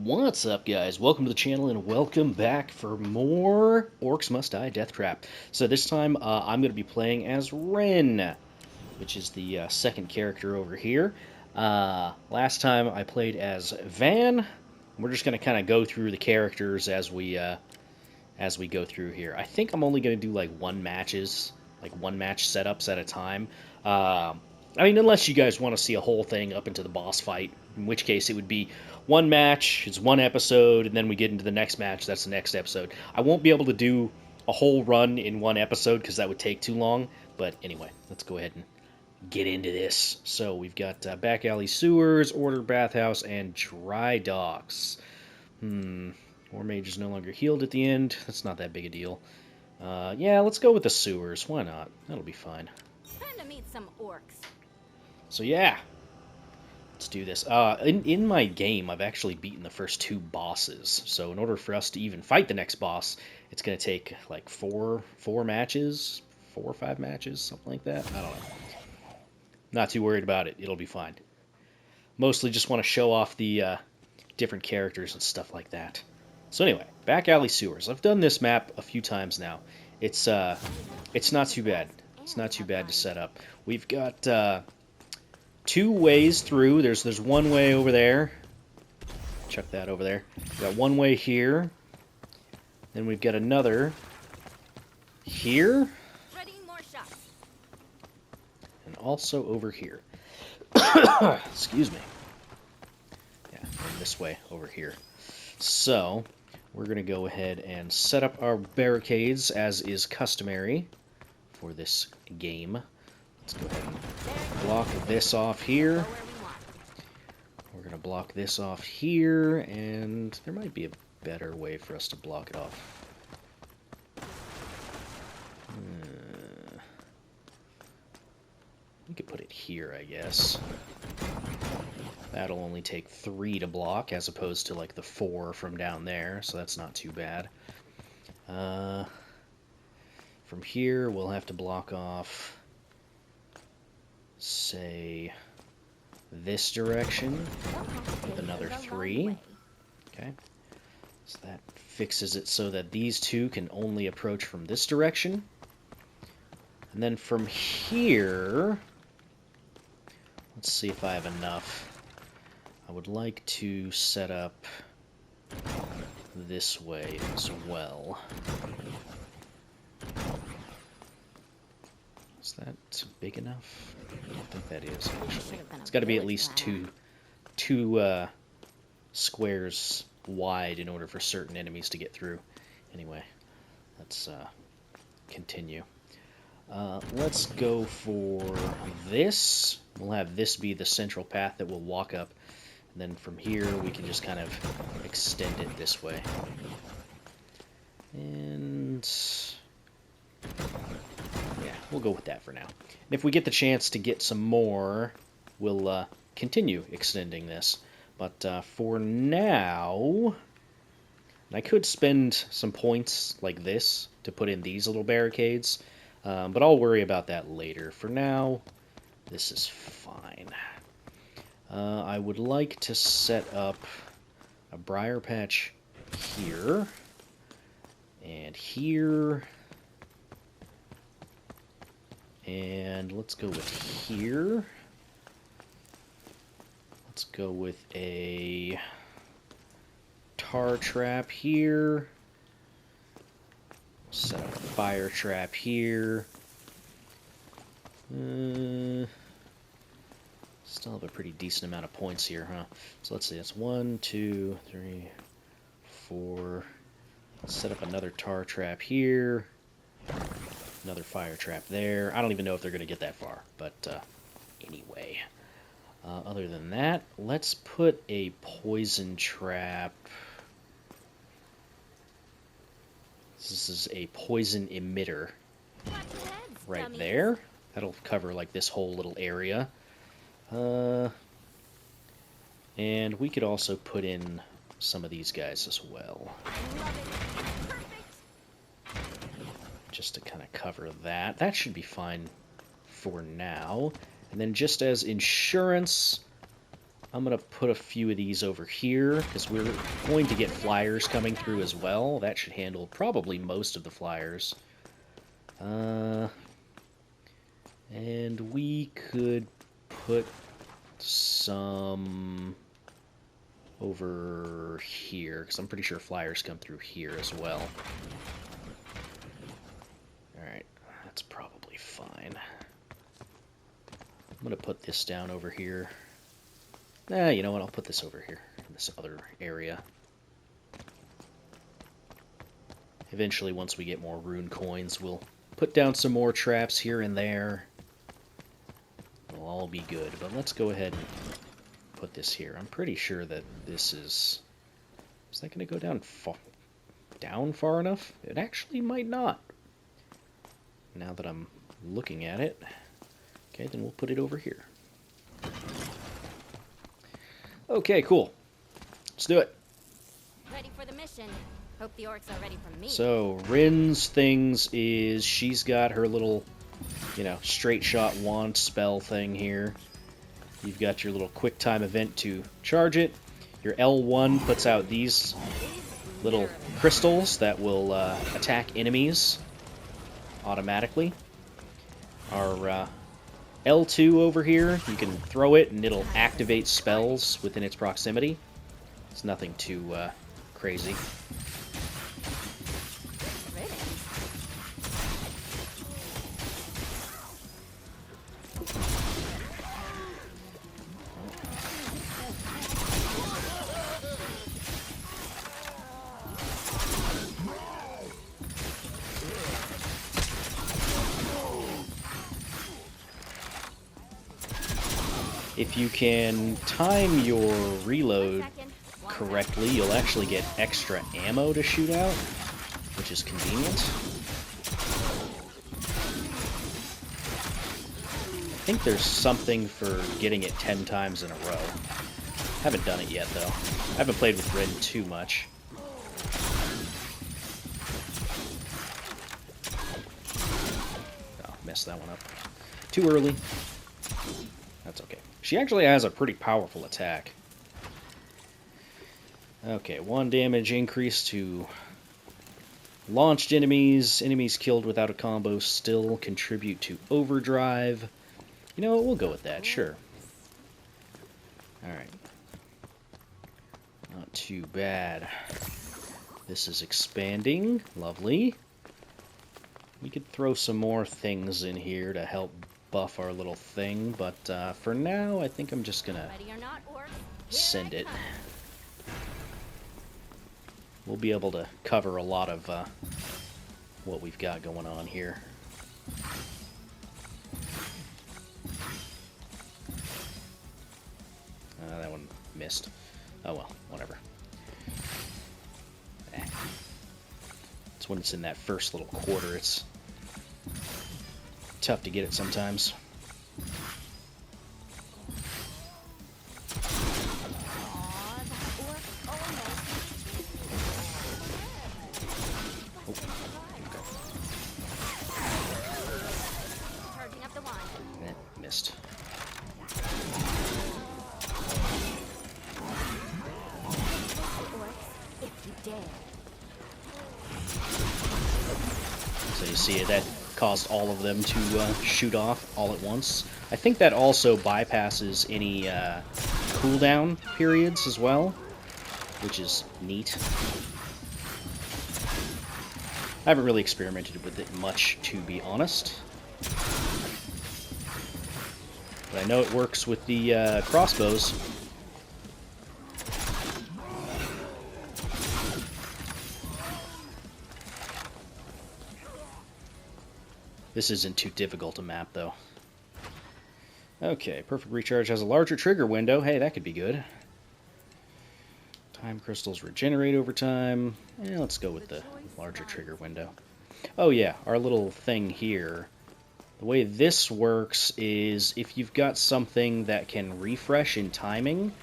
What's up, guys? Welcome to the channel and welcome back for more Orcs Must Die Deathtrap. So this time I'm going to be playing as Wren, which is the second character over here. Last time I played as Van. We're just going to kind of go through the characters as we go through here. I think I'm only going to do like one match setups at a time. I mean, unless you guys want to see a whole thing up into the boss fight, in which case it would be one match, it's one episode, and then we get into the next match, that's the next episode. I won't be able to do a whole run in one episode because that would take too long, but anyway, let's go ahead and get into this. So we've got back alley sewers, order bathhouse, and dry docks. War Mage is no longer healed at the end. That's not that big a deal. Yeah, let's go with the sewers. Why not? That'll be fine. Time to meet some orcs. So yeah, let's do this. In my game, I've actually beaten the first two bosses. So in order for us to even fight the next boss, it's going to take like four matches, 4 or 5 matches, something like that. I don't know. Not too worried about it. It'll be fine. Mostly just want to show off the different characters and stuff like that. So anyway, back alley sewers. I've done this map a few times now. It's not too bad. It's not too bad to set up. We've got 2 ways through. There's one way over there. Chuck that over there. We've got one way here. Then we've got another here. Ready, more shots. And also over here. Excuse me. Yeah, and this way over here. So, we're going to go ahead and set up our barricades as is customary for this game. Let's go ahead and block this off here. We're going to block this off here, and there might be a better way for us to block it off. We could put it here, I guess. That'll only take 3 to block, as opposed to like the 4 from down there, so that's not too bad. From here, we'll have to block off, say, this direction with another 3. Okay, so that fixes it so that these 2 can only approach from this direction. And then from here, let's see if I have enough. I would like to set up this way as well. Is that big enough? I don't think that is, actually. It's got to be at least two squares wide in order for certain enemies to get through. Anyway, let's continue. Let's go for this. We'll have this be the central path that we'll walk up. And then from here, we can just kind of extend it this way. And yeah, we'll go with that for now. And if we get the chance to get some more, we'll continue extending this. But for now, I could spend some points like this to put in these little barricades. But I'll worry about that later. For now, this is fine. I would like to set up a briar patch here, and here, and let's go with here. Let's go with a tar trap here. Set up a fire trap here. Still have a pretty decent amount of points here, huh? So let's see, that's 1, 2, 3, 4. Let's set up another tar trap here. Another fire trap there. I don't even know if they're going to get that far, but anyway. Other than that, let's put a poison trap. This is a poison emitter right there. That'll cover like this whole little area. And we could also put in some of these guys as well. Just to kind of cover that. That should be fine for now. And then just as insurance, I'm going to put a few of these over here, because we're going to get flyers coming through as well. That should handle probably most of the flyers. And we could put some over here, because I'm pretty sure flyers come through here as well. Alright, that's probably fine. I'm going to put this down over here. You know what, I'll put this over here, in this other area. Eventually, once we get more rune coins, we'll put down some more traps here and there. It'll all be good, but let's go ahead and put this here. I'm pretty sure that this is... Is that going to go down far enough? It actually might not. Now that I'm looking at it. Okay, then we'll put it over here. Okay, cool. Let's do it. Ready for the mission. Hope the orcs are ready for me. So, Wren's things is she's got her little, straight shot wand spell thing here. You've got your little quick time event to charge it. Your L1 puts out these little crystals that will attack enemies automatically. Our L2 over here, you can throw it and it'll activate spells within its proximity. It's nothing too crazy. If you can time your reload correctly, you'll actually get extra ammo to shoot out, which is convenient. I think there's something for getting it 10 times in a row. Haven't done it yet, though. I haven't played with Wren too much. Oh, messed that one up. Too early. That's okay. She actually has a pretty powerful attack. Okay, 1 damage increase to launched enemies. Enemies killed without a combo still contribute to overdrive. You know what, we'll go with that, sure. Alright. Not too bad. This is expanding. Lovely. We could throw some more things in here to help buff our little thing, but for now, I think I'm just gonna send it. We'll be able to cover a lot of what we've got going on here. That one missed. Oh well, whatever. It's when it's in that first little quarter, it's tough to get it sometimes. Missed. So you see it, that caused all of them to shoot off all at once. I think that also bypasses any cooldown periods as well, which is neat. I haven't really experimented with it much, to be honest. But I know it works with the crossbows. This isn't too difficult a map, though. Okay, Perfect Recharge has a larger trigger window. Hey, that could be good. Time crystals regenerate over time. Let's go with the larger trigger window. Oh yeah, our little thing here. The way this works is if you've got something that can refresh in timing,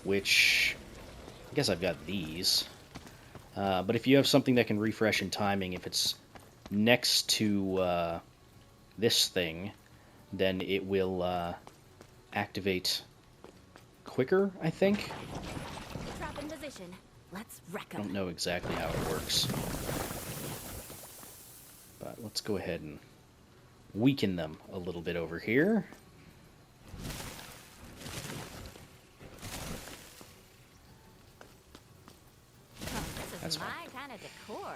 which I guess I've got these. But if you have something that can refresh in timing, if it's next to this thing, then it will activate quicker, I think. Trap in position. Let's wreck I 'em. don't know exactly how it works. But let's go ahead and weaken them a little bit over here. This That's is fine. my kind of decor.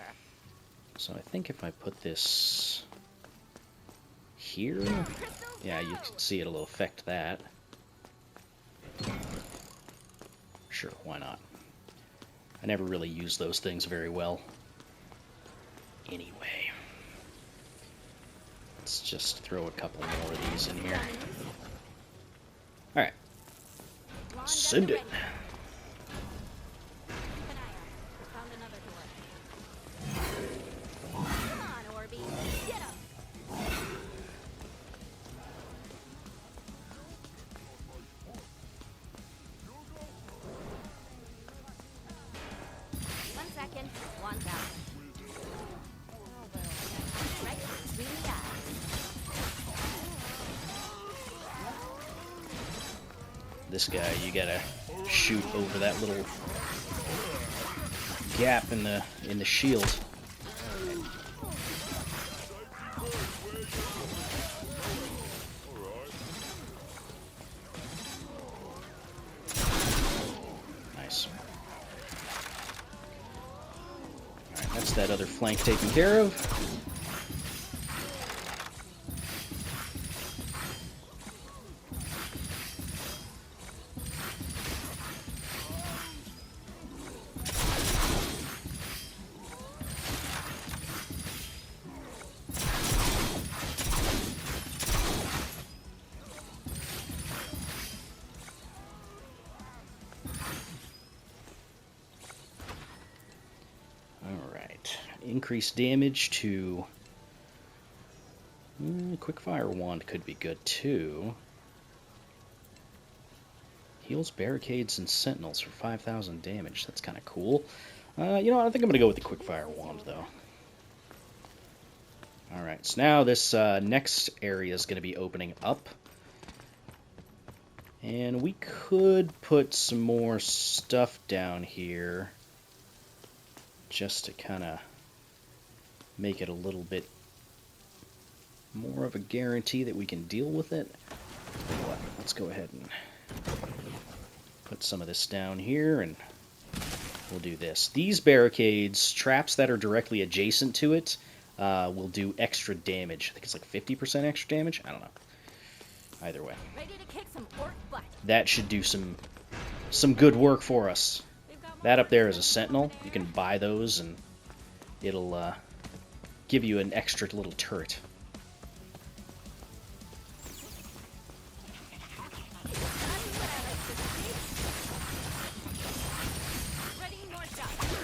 So I think if I put this here, yeah, you can see it'll affect that. Sure, why not? I never really use those things very well. Anyway, let's just throw a couple more of these in here. Alright, send it. Keep an eye out. Found another door. Come on, Orby. Get 'em. One second. One down. Right between the eyes. This guy, you gotta shoot over that little gap in the shield. Nice. Alright, that's that other flank taken care of. Increase damage to... Quickfire Wand could be good too. Heals barricades and sentinels for 5,000 damage. That's kind of cool. You know what? I think I'm going to go with the Quickfire Wand though. Alright, so now this next area is going to be opening up. And we could put some more stuff down here just to kind of make it a little bit more of a guarantee that we can deal with it. Let's go ahead and put some of this down here, and we'll do this. These barricades, traps that are directly adjacent to it, will do extra damage. I think it's like 50% extra damage? I don't know. Either way. Ready to kick some orc butt. That should do some good work for us. That up there is a sentinel. You can buy those, and it'll give you an extra little turret. Ready, more shots.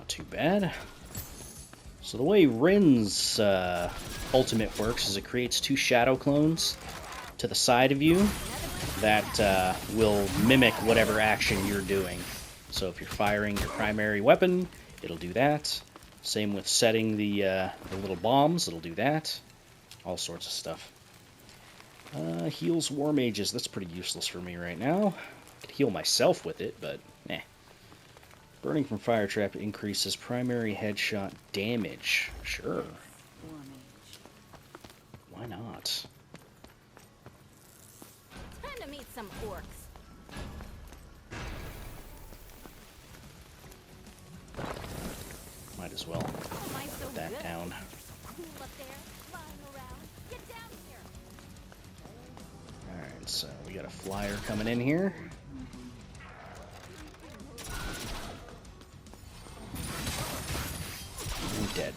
Too bad. So the way Wren's ultimate works is it creates 2 shadow clones to the side of you that will mimic whatever action you're doing. So if you're firing your primary weapon, it'll do that. Same with setting the little bombs, it'll do that. All sorts of stuff. Heals War Mages, that's pretty useless for me right now. I could heal myself with it, but eh. Burning from Fire Trap increases primary headshot damage. Sure. Why not? Time to meet some orcs. Might as well Oh, mine's so put that good. down. Cool up there, flying around. Get down here. So we got a flyer coming in here. And dead.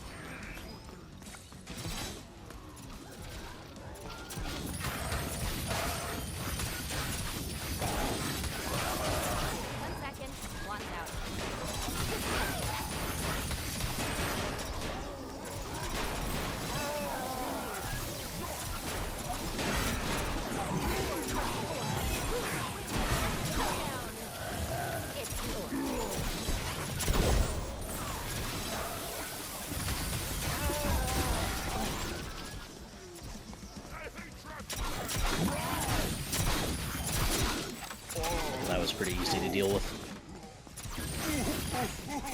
That was pretty easy to deal with.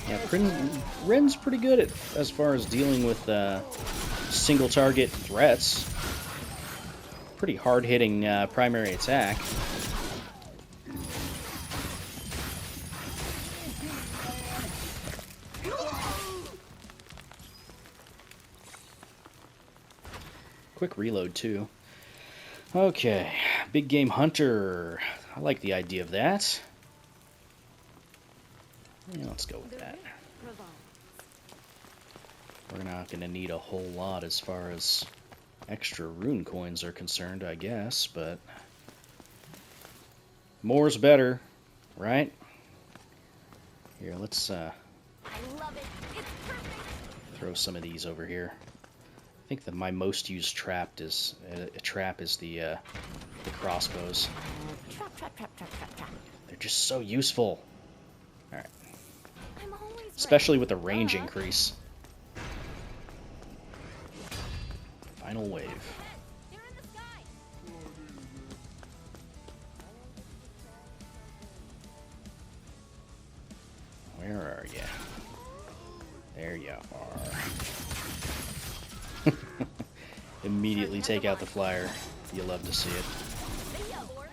Yeah, Wren's pretty good at as far as dealing with single target threats. Pretty hard-hitting primary attack. Quick reload too. Okay, big game hunter. I like the idea of that. Yeah, let's go with that. We're not going to need a whole lot as far as extra rune coins are concerned, I guess, but more's better, right? Here, let's I love it. It's perfect. throw some of these over here. I think that my most used trap is the crossbows. Trap. They're just so useful. All right, I'm always especially with the range increase. Final wave. They're in the sky. Where are you? There you are. Immediately take out the flyer. You love to see it. See ya, orcs.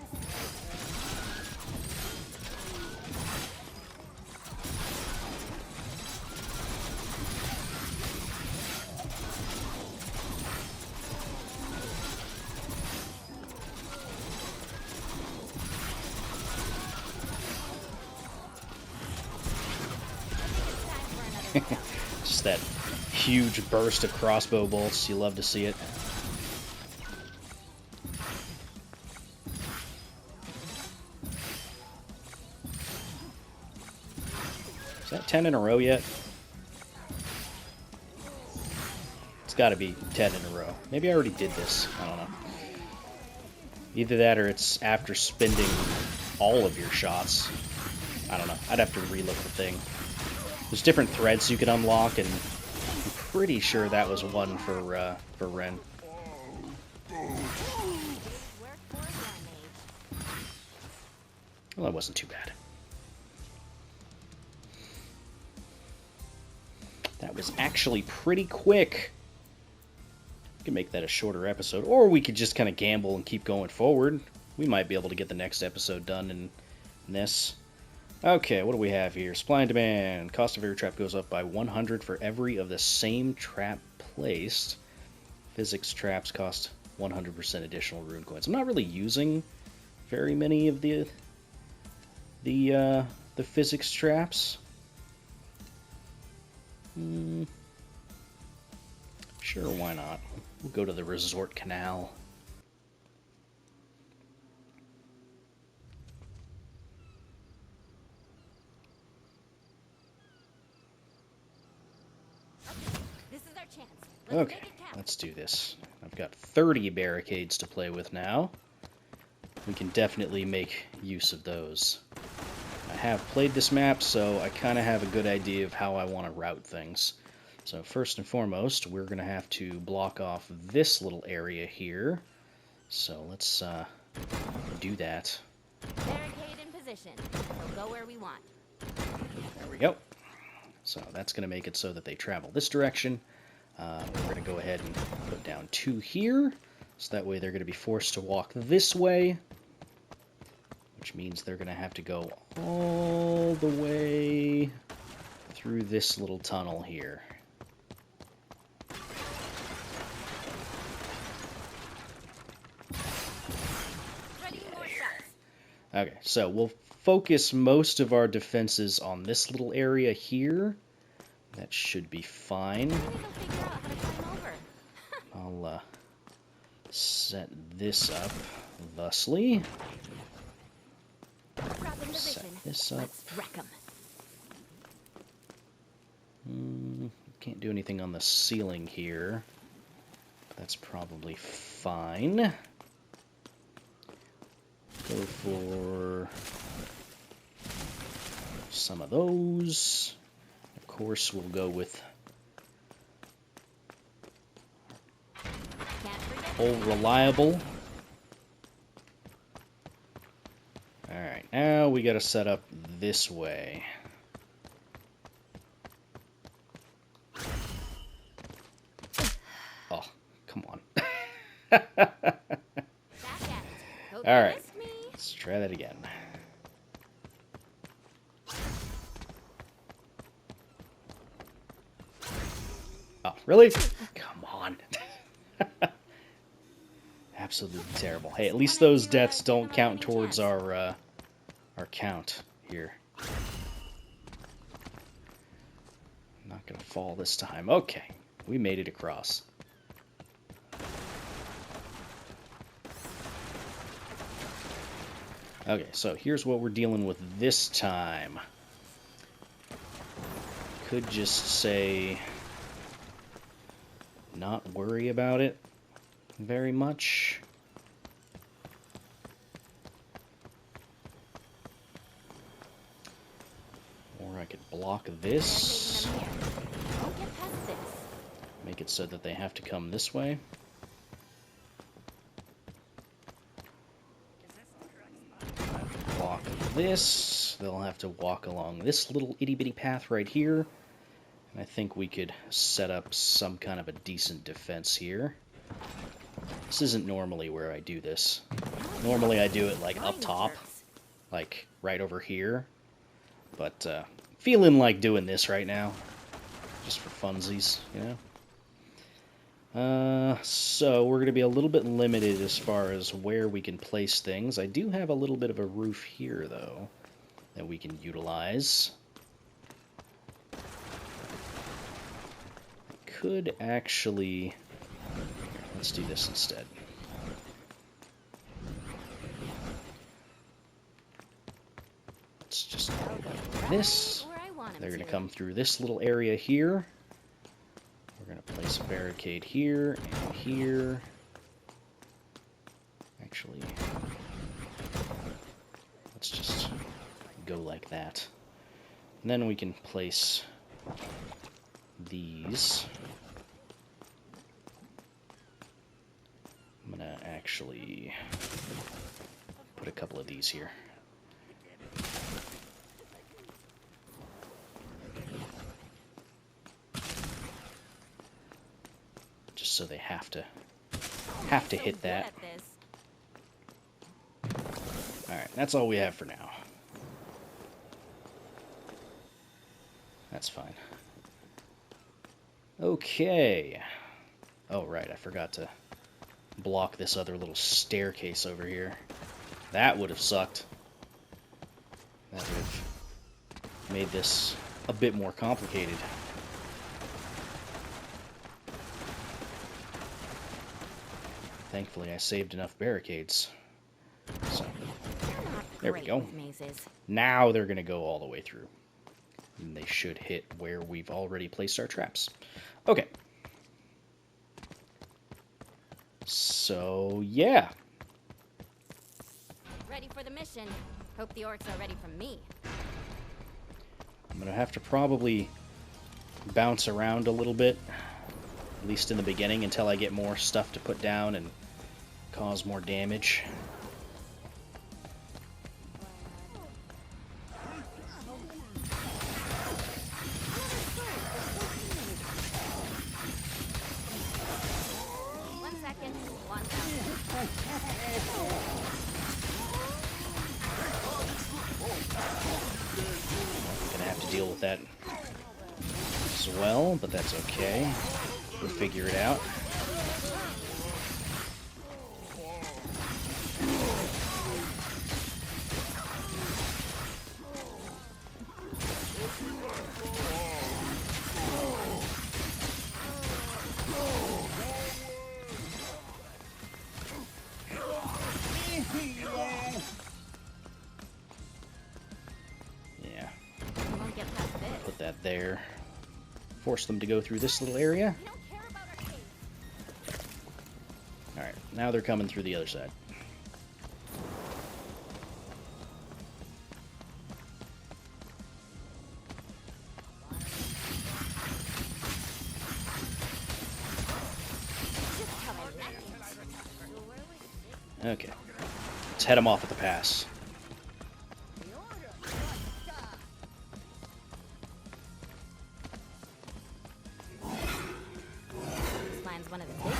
Just that huge burst of crossbow bolts. You love to see it. Is that 10 in a row yet? It's got to be 10 in a row. Maybe I already did this. I don't know. Either that or it's after spending all of your shots. I don't know. I'd have to relook the thing. There's different threads you can unlock, and I'm pretty sure that was one for Wren. Well, that wasn't too bad. That was actually pretty quick. We can make that a shorter episode, or we could just kind of gamble and keep going forward. We might be able to get the next episode done in this. Okay, what do we have here? Supply and demand. Cost of every trap goes up by 100 for every of the same trap placed. Physics traps cost 100% additional rune coins. I'm not really using very many of the physics traps. Sure, why not? We'll go to the resort canal. This is our chance. Let's Okay, make it count. let's do this. I've got 30 barricades to play with now. We can definitely make use of those. I have played this map, so I kind of have a good idea of how I want to route things. So first and foremost, we're going to have to block off this little area here. So let's do that. Barricade in position. We'll go where we want. There we go. So that's going to make it so that they travel this direction. We're going to go ahead and put down 2 here. So that way they're going to be forced to walk this way. Which means they're going to have to go all the way through this little tunnel here. Ready Okay, so we'll focus most of our defenses on this little area here. That should be fine. Maybe they'll figure out how to climb over. I'll set this up thusly. Drop in Set position. this up. Let's wreck 'em. Can't do anything on the ceiling here. But that's probably fine. Go for some of those. Of course, we'll go with Can't forget old reliable. Alright, now we gotta set up this way. Oh, come on. back at it. Hope you Alright, missed me. let's try that again. Oh, really? Come on. Absolutely terrible. Hey, at least those deaths don't count towards our count here. I'm not gonna fall this time. Okay, we made it across. Okay, so here's what we're dealing with this time. Could just say not worry about it very much. Or I could block this. Taking them here. Don't get past this. Make it so that they have to come this way. Block this. They'll have to walk along this little itty-bitty path right here. And I think we could set up some kind of a decent defense here. This isn't normally where I do this. Normally I do it like up top, like right over here. But feeling like doing this right now, just for funsies, you know? So we're going to be a little bit limited as far as where we can place things. I do have a little bit of a roof here, though, that we can utilize. Could actually... Let's do this instead. Let's just go like this. They're going to come through this little area here. We're going to place a barricade here and here. Actually, let's just go like that. And then we can place these. I'm going to actually put a couple of these here. Just so they have to hit that. Alright, that's all we have for now. That's fine. Okay. Oh, right, I forgot to block this other little staircase over here. That would have sucked. That would have made this a bit more complicated. Thankfully, I saved enough barricades. So, there we go. Now they're going to go all the way through. And they should hit where we've already placed our traps. Okay. So, yeah. Ready for the mission. Hope the orcs are ready for me. I'm going to have to probably bounce around a little bit. At least in the beginning, until I get more stuff to put down and cause more damage. Gonna have to deal with that as well, but that's okay. We'll figure it out. there. Force them to go through this little area. We don't care about our cave. Alright, now they're coming through the other side. Okay, let's head them off at the pass. This line's one of the big ones.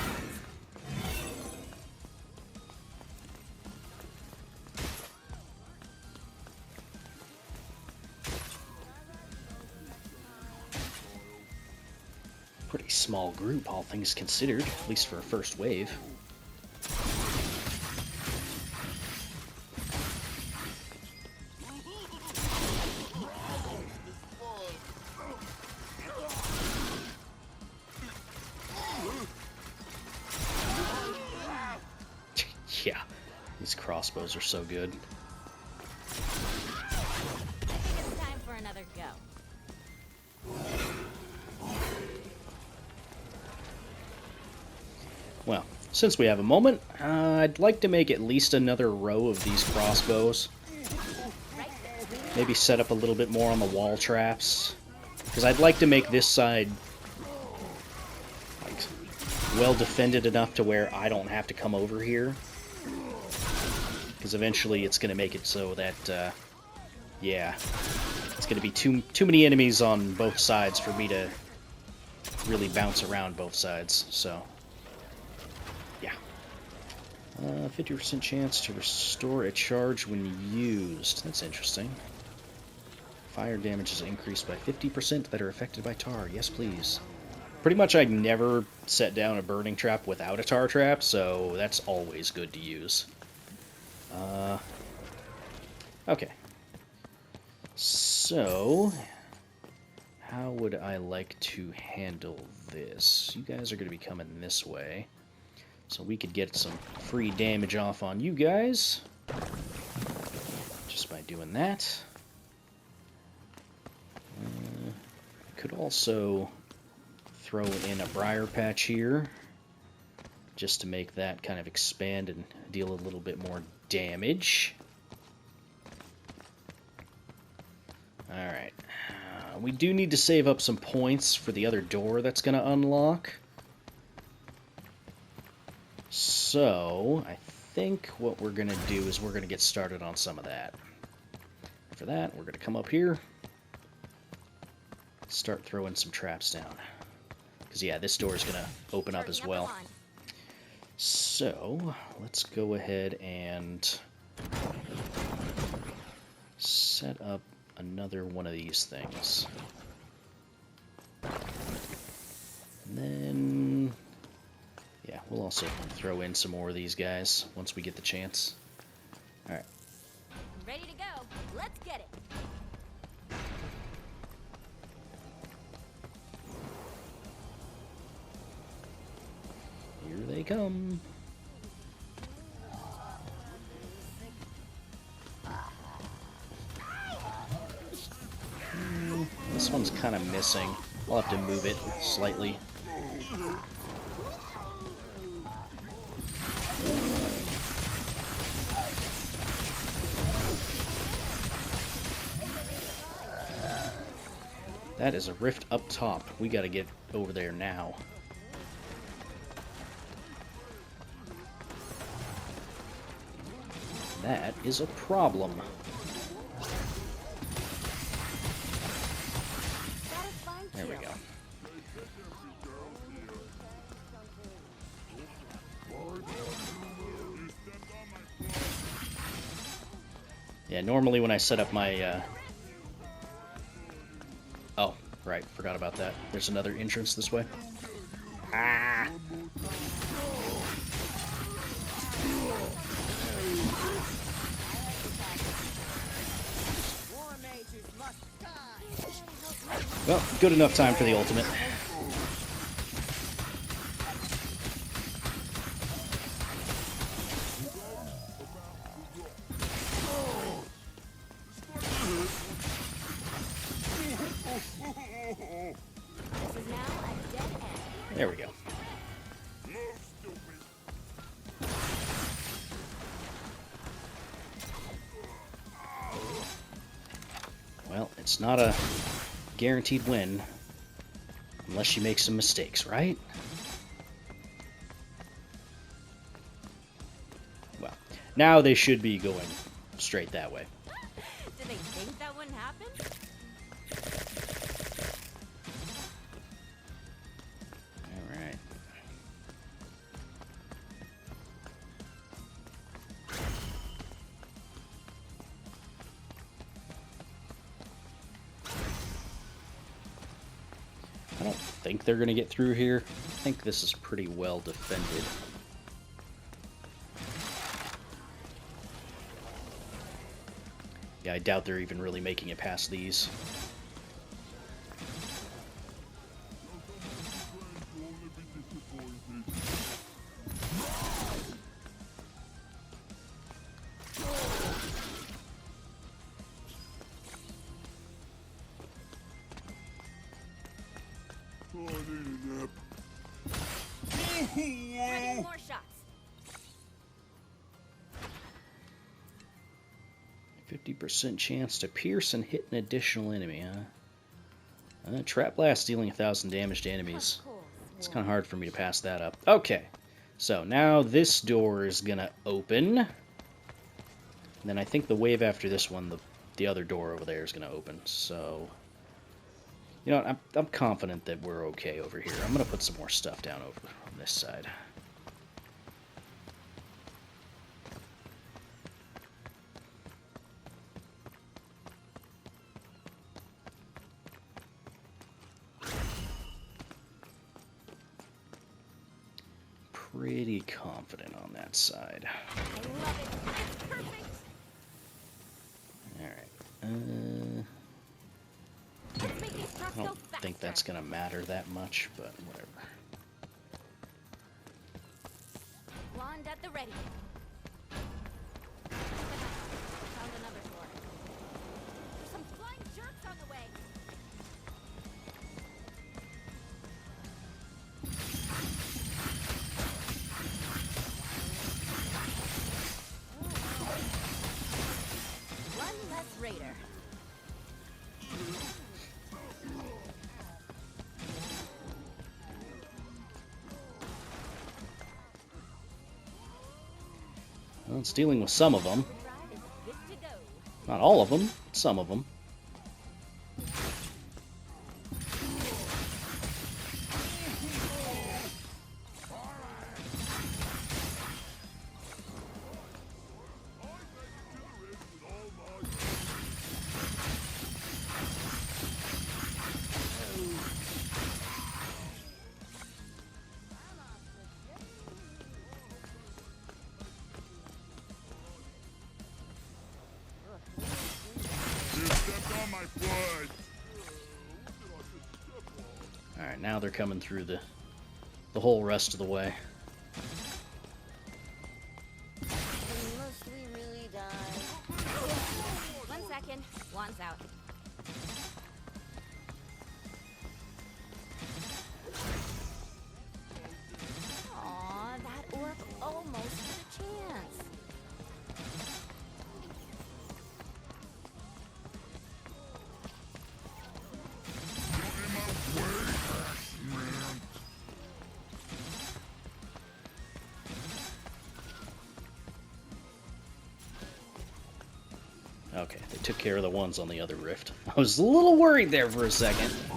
Pretty small group, all things considered, at least for a first wave. Yeah, these crossbows are so good. I think it's time for another go. Well, since we have a moment, I'd like to make at least another row of these crossbows. Maybe set up a little bit more on the wall traps. Because I'd like to make this side like well defended enough to where I don't have to come over here. Because eventually it's going to make it so that, yeah, it's going to be too many enemies on both sides for me to really bounce around both sides, so, yeah. 50% chance to restore a charge when used. That's interesting. Fire damage is increased by 50% that are affected by tar. Yes, please. Pretty much I never set down a burning trap without a tar trap, so that's always good to use. Okay. So, how would I like to handle this? You guys are going to be coming this way, so we could get some free damage off on you guys just by doing that. Could also throw in a briar patch here just to make that kind of expand and deal a little bit more damage. Alright. We do need to save up some points for the other door that's going to unlock. So, I think what we're going to do is we're going to get started on some of that. For that, we're going to come up here, start throwing some traps down. Because, yeah, this door is going to open up as well. So, let's go ahead and set up another one of these things. And then, yeah, we'll also throw in some more of these guys once we get the chance. Alright. Ready to go. Let's get it. Here they come. This one's kind of missing. I'll have to move it slightly. That is a rift up top. We gotta get over there now. That is a problem. There we go. Yeah, normally when I set up my, Oh, right, forgot about that. There's another entrance this way. Ah! Well, good enough time for the ultimate. Well, it's not a guaranteed win unless you make some mistakes, right? Well, now they should be going straight that way. Did they think that wouldn't happen? Alright. I don't think they're going to get through here. I think this is pretty well defended. Yeah, I doubt they're even really making it past these. Ready, more shots. 50% chance to pierce and hit an additional enemy, huh? Trap Blast dealing 1,000 damage to enemies. It's kind of hard for me to pass that up. Okay, so now this door is going to open. And then I think the wave after this one, the other door over there is going to open. So, you know, I'm confident that we're okay over here. I'm going to put some more stuff down over on this side. Pretty confident on that side. I love it. It's perfect. Alright. Let's make these trucks I go don't faster. think that's going to matter that much, but whatever. Wand at the ready. Found another door. There's some flying jerks on the way. One less raider. Well, it's dealing with some of them. Ride is good to go. Not all of them, some of them. Alright, now they're coming through the whole rest of the way. Unless we really die. 1 second. Wand's out. Aw, that orc almost had a chance. Okay, they took care of the ones on the other rift. I was a little worried there for a second. I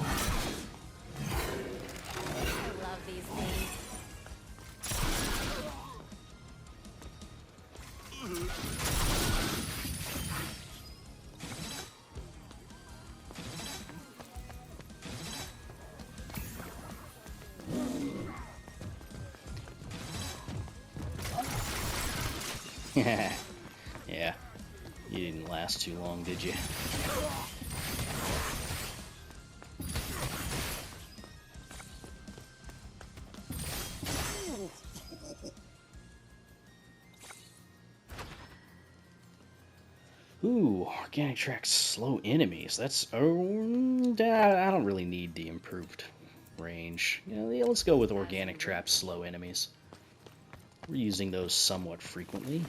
love these things. Yeah, you didn't last too long, did you? Ooh, organic tracks slow enemies. That's I don't really need the improved range. Yeah, let's go with organic traps slow enemies. We're using those somewhat frequently.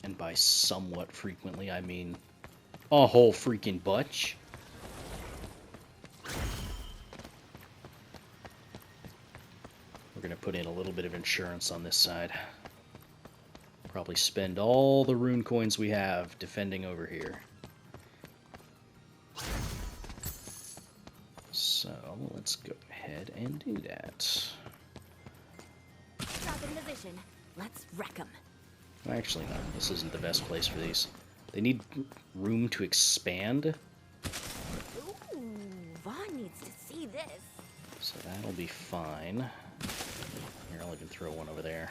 And by somewhat frequently, I mean a whole freaking bunch. We're going to put in a little bit of insurance on this side. Probably spend all the rune coins we have defending over here. So, let's go ahead and do that. Drop in position. Let's wreck them. Actually, no. This isn't the best place for these. They need room to expand. Ooh, Vaughn needs to see this. So that'll be fine. Here, I'll even throw one over there.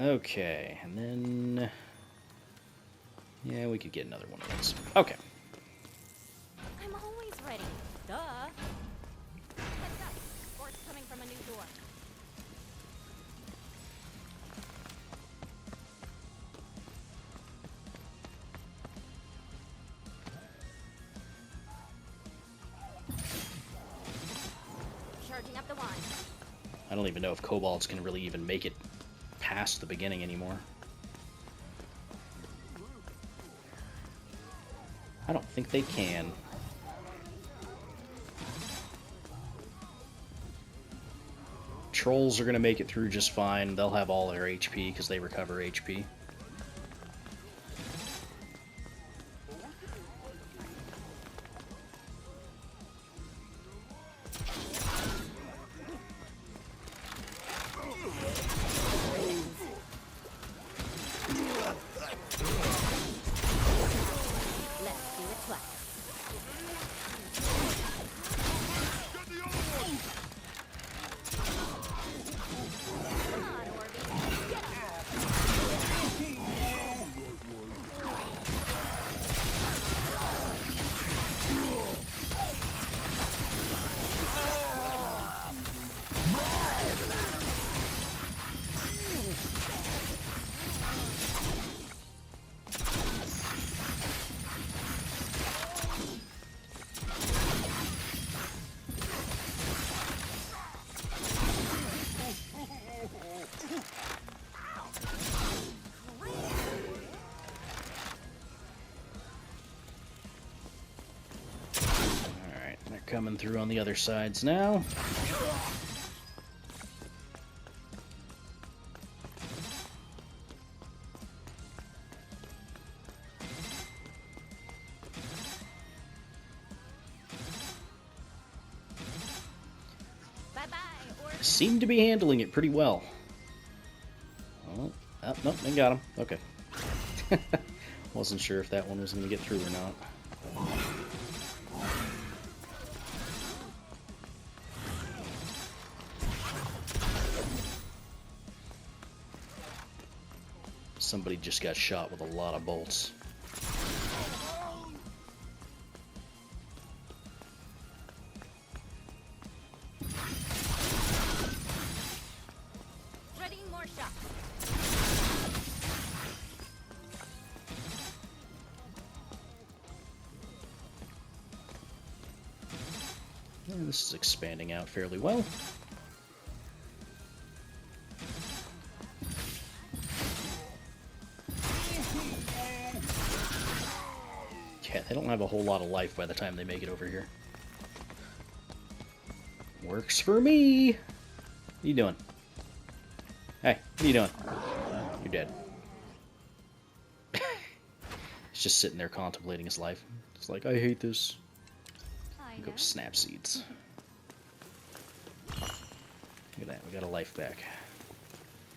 Okay, and then... yeah, we could get another one of those. Okay. I'm always ready. Duh. Heads up. Orcs coming from a new door. Charging up the wine. I don't even know if kobolds can really even make it past the beginning anymore. I don't think they can. Trolls are going to make it through just fine. They'll have all their HP because they recover HP. Let's do it twice. Come on, Orby. Get up. Alright, they're coming through on the other sides now. Bye-bye, Orby. Seem to be handling it pretty well. Oh, nope, they got him. Okay. Wasn't sure if that one was going to get through or not. Somebody just got shot with a lot of bolts. Ready, more shots. Yeah, this is expanding out fairly well. Yeah, they don't have a whole lot of life by the time they make it over here. Works for me! What are you doing? Hey, what are you doing? You're dead. He's just sitting there contemplating his life. It's like, I hate this. Go snap seeds. Look at that, we got a life back.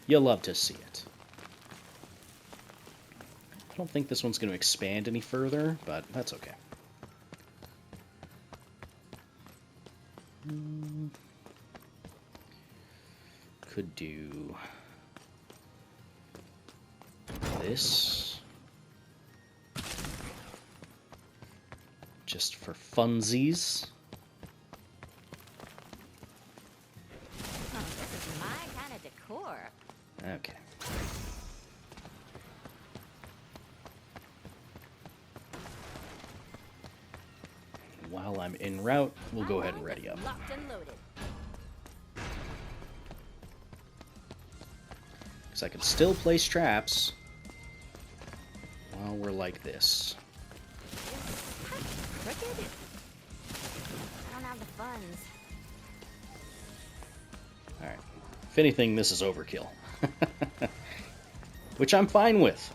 You'll love to see it. I don't think this one's going to expand any further, but that's okay. Could do this. Just for funsies. Huh, this is my kind of decor. Okay. While I'm en route, we'll go ahead and ready up. Locked and loaded. Because I can still place traps. while we're like this. Crooked? I don't have the funds. Alright. If anything, this is overkill. Which I'm fine with.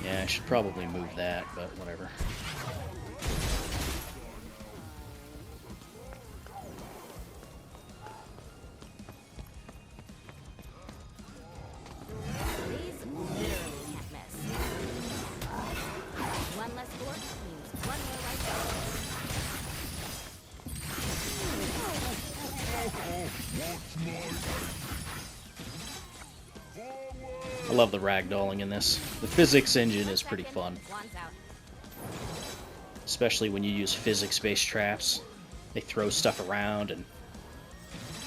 Yeah, I should probably move that, but whatever. These literally can't miss. One less orc means one more life. I love the ragdolling in this. The physics engine is pretty fun. Wands out. Especially when you use physics-based traps. They throw stuff around and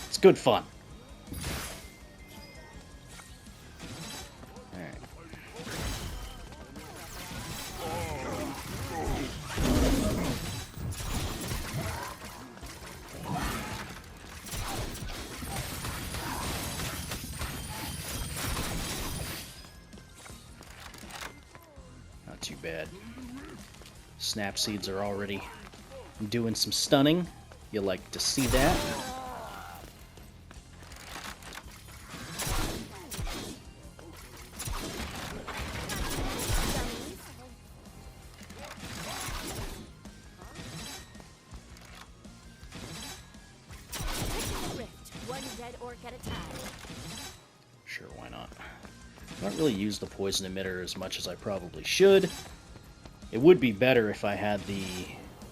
it's good fun. Alright. Not too bad. Snap seeds are already doing some stunning. You like to see that. One dead orc at a time. Sure, why not? I don't really use the poison emitter as much as I probably should. It would be better if I had the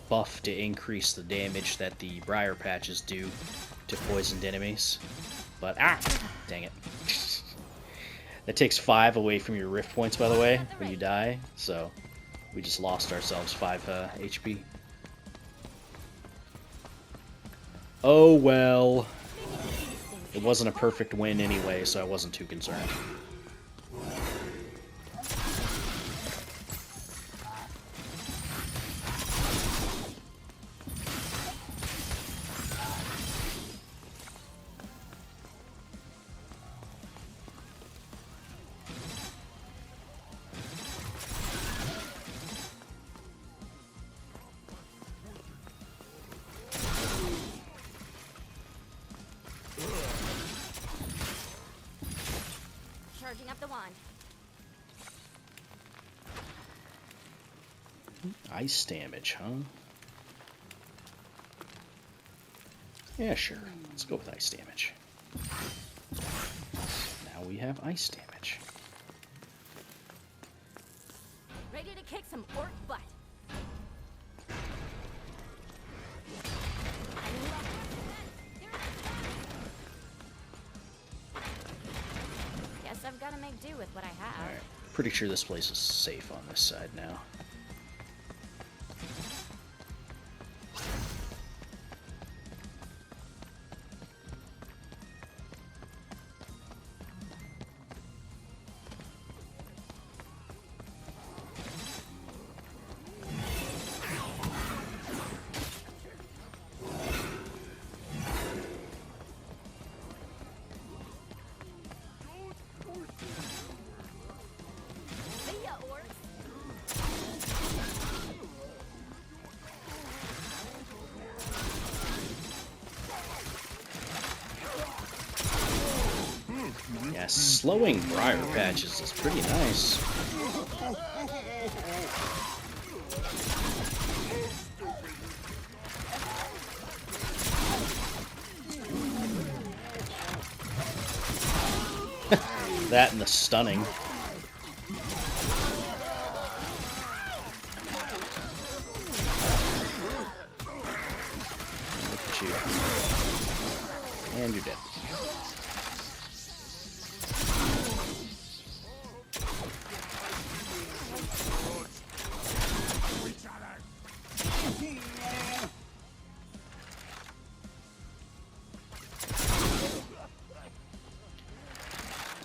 buff to increase the damage that the briar patches do to poisoned enemies. But, dang it. That takes 5 away from your rift points, by the way, when you die. So, we just lost ourselves 5 HP. Oh well. It wasn't a perfect win anyway, so I wasn't too concerned. Charging up the wand. Ice damage, huh? Yeah, sure. Let's go with ice damage. Now we have ice damage. Ready to kick some orc butt. Guess I've got to make do with what I have. Alright. Pretty sure this place is safe on this side now. See ya, orcs. Yeah, slowing briar patches is pretty nice. That and the stunning. Look at you. And you're dead.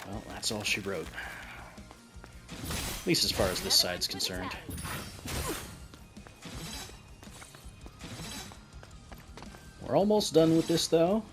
Well, that's all she wrote. At least as far as this side's concerned. We're almost done with this, though.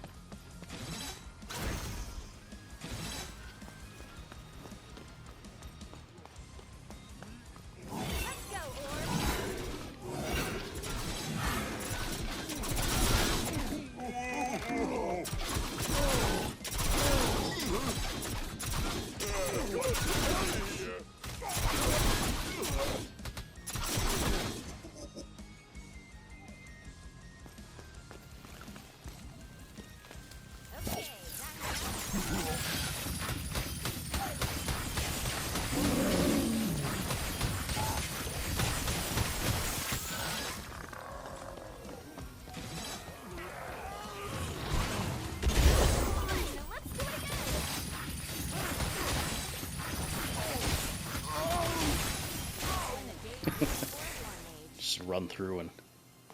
Just run through and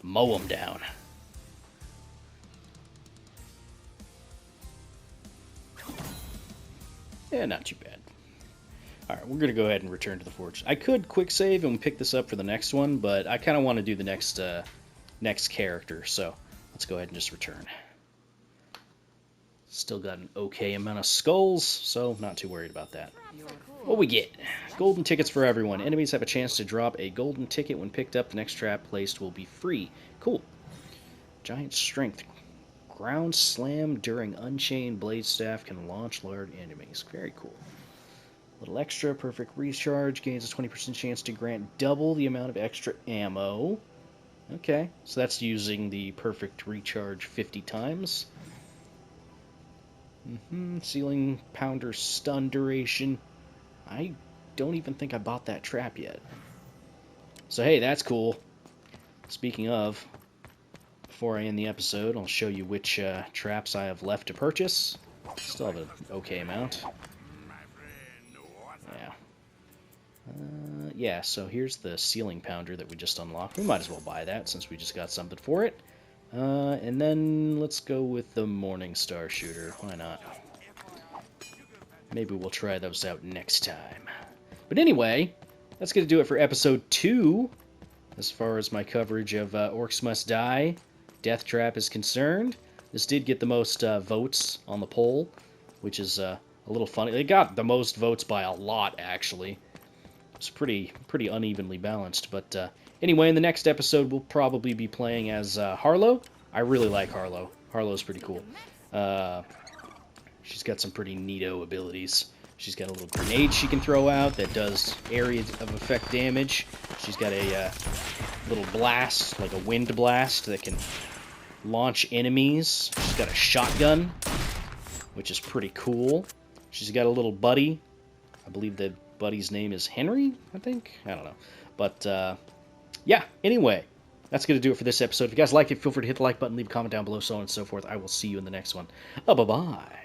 mow them down. Yeah, not too bad. Alright, we're going to go ahead and return to the forge. I could quick save and pick this up for the next one, but I kind of want to do the next character, so let's go ahead and just return. Still got an okay amount of skulls, so not too worried about that. What we get? Golden tickets for everyone. Enemies have a chance to drop a golden ticket when picked up. The next trap placed will be free. Cool. Giant strength. Ground slam during unchained blade staff can launch large enemies. Very cool. Little extra. Perfect recharge. Gains a 20% chance to grant double the amount of extra ammo. Okay, so that's using the perfect recharge 50 times. Ceiling pounder stun duration. I don't even think I bought that trap yet. So hey, that's cool. Speaking of, before I end the episode, I'll show you which traps I have left to purchase. Still have an okay amount. Yeah. Yeah, so here's the ceiling pounder that we just unlocked. We might as well buy that since we just got something for it. And then let's go with the Morning Star Shooter. Why not? Maybe we'll try those out next time. But anyway, that's going to do it for episode 2. As far as my coverage of Orcs Must Die, Deathtrap is concerned. This did get the most votes on the poll, which is a little funny. They got the most votes by a lot, actually. It's pretty unevenly balanced. But anyway, in the next episode, we'll probably be playing as Harlow. I really like Harlow. Harlow's pretty cool. She's got some pretty neato abilities. She's got a little grenade she can throw out that does area of effect damage. She's got a little blast, like a wind blast, that can launch enemies. She's got a shotgun, which is pretty cool. She's got a little buddy. I believe the buddy's name is Henry, I think? I don't know. But, yeah, anyway, that's going to do it for this episode. If you guys liked it, feel free to hit the like button, leave a comment down below, so on and so forth. I will see you in the next one. Bye-bye.